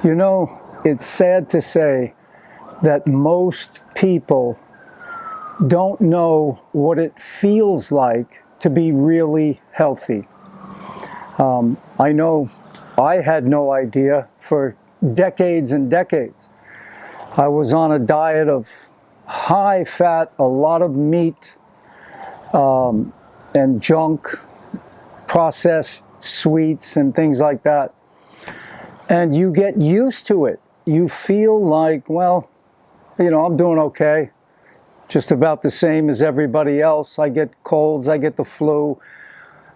You know, it's sad to say that most people don't know what it feels like to be really healthy. I know I had no idea for decades and decades. I was on a diet of high fat, a lot of meat, and junk, processed sweets and things like that. And you get used to it. You feel like, well, I'm doing okay. Just about the same as everybody else. I get colds, I get the flu,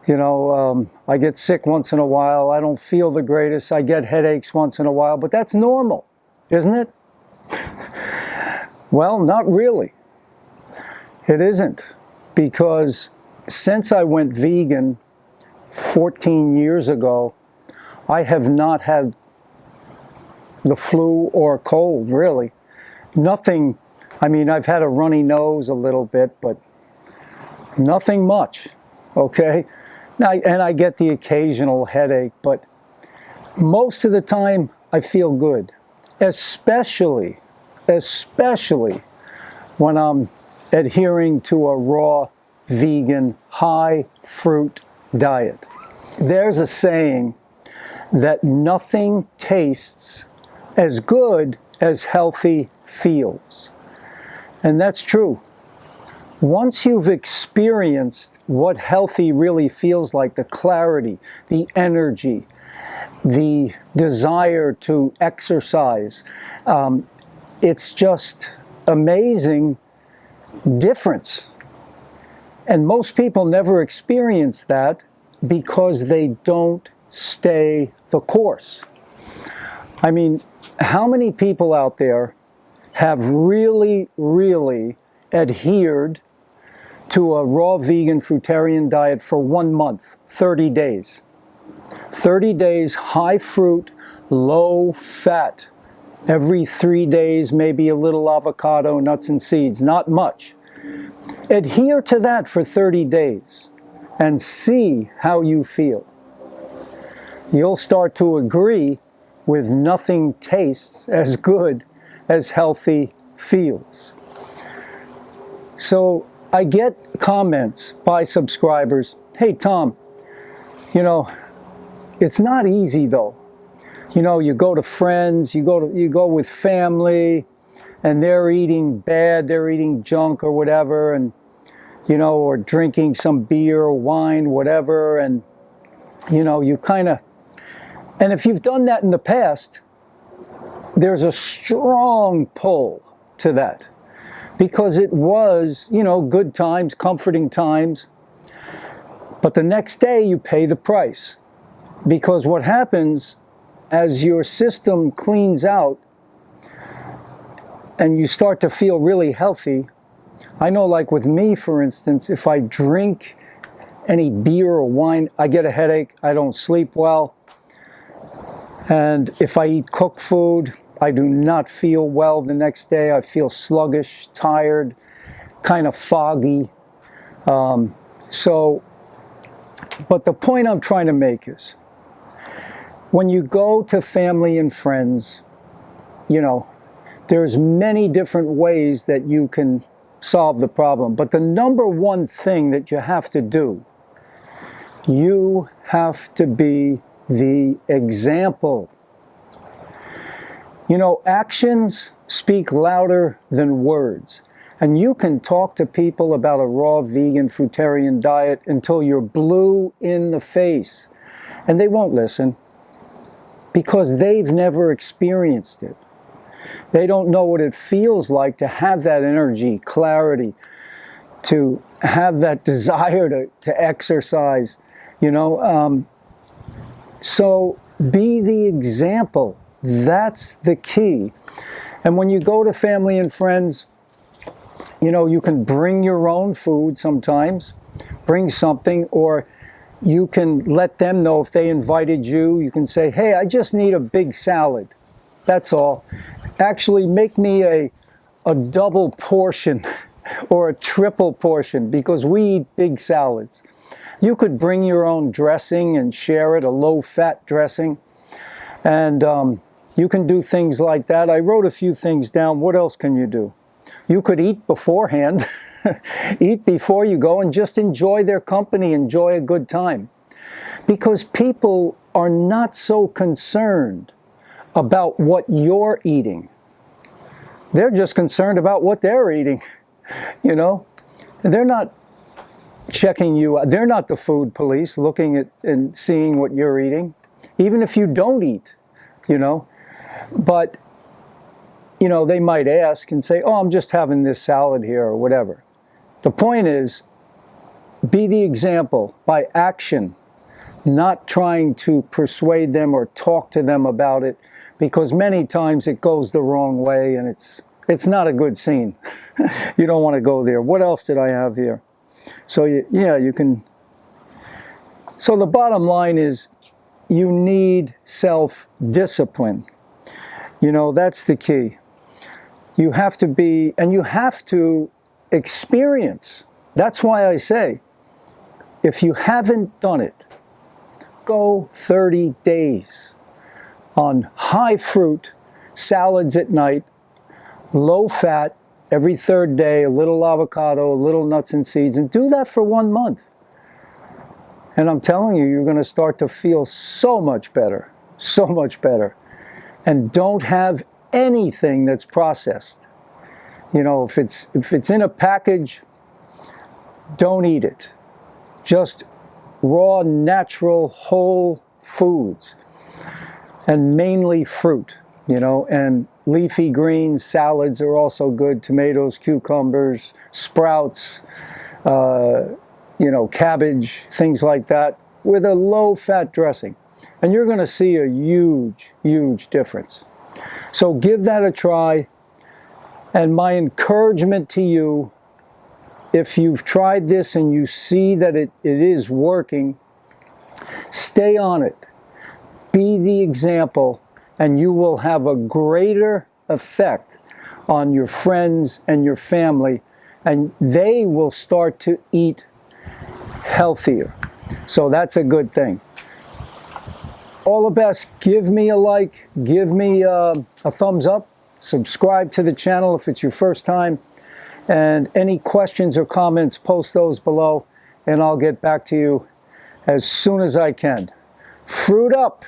I get sick once in a while. I don't feel the greatest. I get headaches once in a while, but that's normal, isn't it? Well, not really. It isn't, because since I went vegan 14 years ago, I have not had the flu or cold, really. Nothing. I mean, I've had a runny nose a little bit, but nothing much, okay? Now, and I get the occasional headache, but most of the time I feel good, especially when I'm adhering to a raw, vegan, high fruit diet. There's a saying that nothing tastes as good as healthy feels. And that's true. Once you've experienced what healthy really feels like, the clarity, the energy, the desire to exercise, it's just amazing difference. And most people never experience that because they don't stay the course. I mean, how many people out there have really, really adhered to a raw vegan fruitarian diet for 1 month, 30 days? 30 days, high fruit, low fat. Every 3 days, maybe a little avocado, nuts and seeds, not much. Adhere to that for 30 days and see how you feel. You'll start to agree with nothing tastes as good as healthy feels. So I get comments by subscribers, hey Tom, it's not easy though. You go to friends, you go with family, and they're eating bad, they're eating junk or whatever, and or drinking some beer or wine, whatever, and you kind of, and if you've done that in the past, there's a strong pull to that because it was, good times, comforting times, but the next day you pay the price, because what happens as your system cleans out and you start to feel really healthy. I know, like with me, for instance, if I drink any beer or wine, I get a headache, I don't sleep well. And if I eat cooked food, I do not feel well the next day. I feel sluggish, tired, kind of foggy. But the point I'm trying to make is, when you go to family and friends, there's many different ways that you can solve the problem. But the number one thing that you have to do, you have to be the example. Actions speak louder than words. And you can talk to people about a raw vegan fruitarian diet until you're blue in the face, and they won't listen because they've never experienced it. They don't know what it feels like to have that energy, clarity, to have that desire to exercise, So be the example. That's the key. And when you go to family and friends, you can bring your own food sometimes, bring something, or you can let them know if they invited you. You can say, hey, I just need a big salad. That's all. Actually, make me a double portion or a triple portion, because we eat big salads. You could bring your own dressing and share it, a low-fat dressing. And You can do things like that. I wrote a few things down. What else can you do? You could eat beforehand. Eat before you go and just enjoy their company, enjoy a good time. Because people are not so concerned about what you're eating. They're just concerned about what they're eating, you know? And they're not checking you out. They're not the food police looking at and seeing what you're eating, even if you don't eat, you know? But, you know, they might ask and say, oh, I'm just having this salad here or whatever. The point is, be the example by action, not trying to persuade them or talk to them about it, because many times it goes the wrong way and it's not a good scene. You don't want to go there. What else did I have here? So yeah, you can. So the bottom line is you need self-discipline. You know, that's the key. You have to be, and you have to experience. That's why I say, if you haven't done it, go 30 days on high fruit, salads at night, low fat, every third day, a little avocado, a little nuts and seeds, and do that for 1 month. And I'm telling you, you're going to start to feel so much better, so much better. And don't have anything that's processed. You know, if it's in a package, don't eat it. Just raw, natural, whole foods. And mainly fruit, you know, and leafy greens, salads are also good. Tomatoes, cucumbers, sprouts, you know, cabbage, things like that, with a low-fat dressing. And you're going to see a huge, huge difference. So give that a try. And my encouragement to you, if you've tried this and you see that it is working, stay on it. Be the example, and you will have a greater effect on your friends and your family, and they will start to eat healthier. So that's a good thing. All the best. Give me a like, give me a thumbs up, subscribe to the channel if it's your first time, and any questions or comments, post those below, and I'll get back to you as soon as I can. Fruit up!